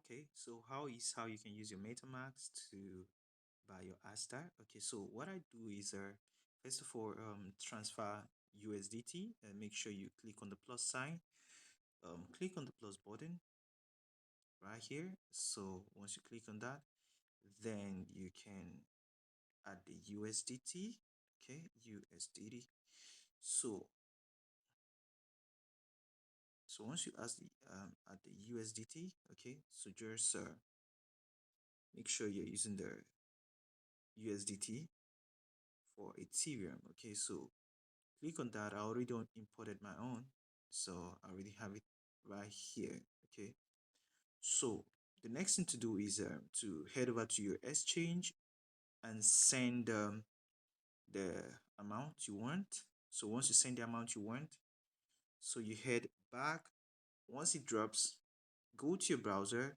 Okay, so how you can use your MetaMask to buy your Aster. Okay, so what I do is first of all transfer USDT and make sure you click on the plus sign. Click on the plus button right here. So once you click on that, then you can add the USDT. Okay, USDT. So once you add the USDT, okay, so just make sure you're using the USDT for Ethereum. Okay, so click on that. I already imported my own, so I already have it right here. Okay, so the next thing to do is to head over to your exchange and send the amount you want. So once you send the amount you want, so you head back. Once it drops, go to your browser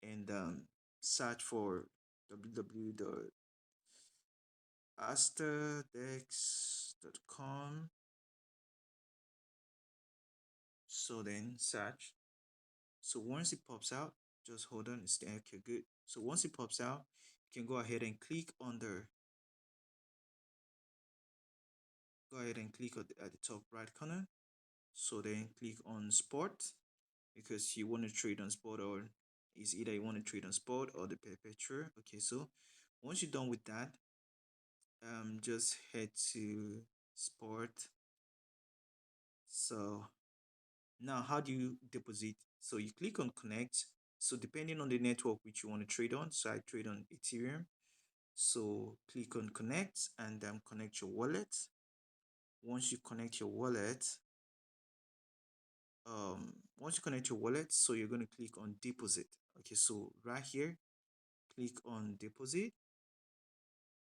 and search for www.asterdex.com. So then search. So once it pops out, just hold on, it's there. Okay, good. So once it pops out, you can go ahead and click on the at the top right corner. So then click on sport because you want to trade on sport, or is either you want to trade on sport or the perpetual. Okay, so once you're done with that, just head to sport. So now how do you deposit? So you click on connect. So depending on the network which you want to trade on, so I trade on Ethereum. So click on connect and connect your wallet. Once you connect your wallet, once you connect your wallet, so you're going to click on deposit. Okay, so right here, click on deposit.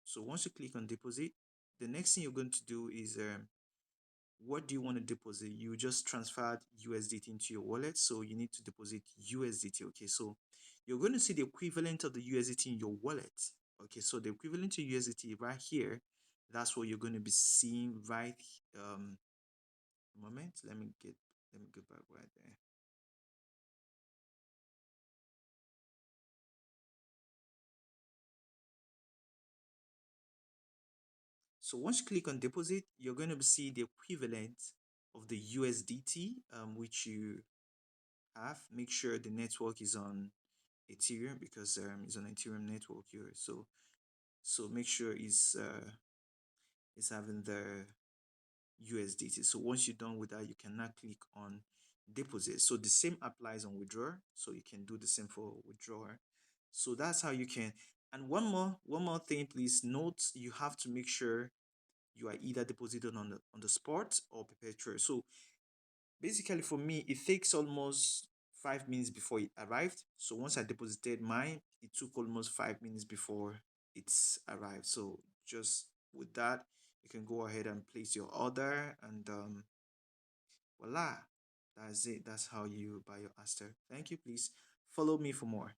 So once you click on deposit, the next thing you're going to do is what do you want to deposit? You just transferred USDT into your wallet, so you need to deposit USDT. Okay, so you're going to see the equivalent of the USDT in your wallet. Okay, so the equivalent to USDT right here, that's what you're going to be seeing right a moment. Let me go back right there. So once you click on deposit, you're going to see the equivalent of the USDT which you have. Make sure the network is on Ethereum because it's on Ethereum network here. So make sure it's having the USDT. So once you're done with that, you can now click on deposit. So the same applies on withdraw. So you can do the same for withdrawal. So that's how you can. And one more thing, please note, you have to make sure you are either deposited on the spot or perpetual. So basically for me, it takes almost 5 minutes before it arrived. So once I deposited mine, it took almost 5 minutes before it's arrived. So just with that, you can go ahead and place your order and voila, that's it. That's how you buy your Aster. Thank you. Please follow me for more.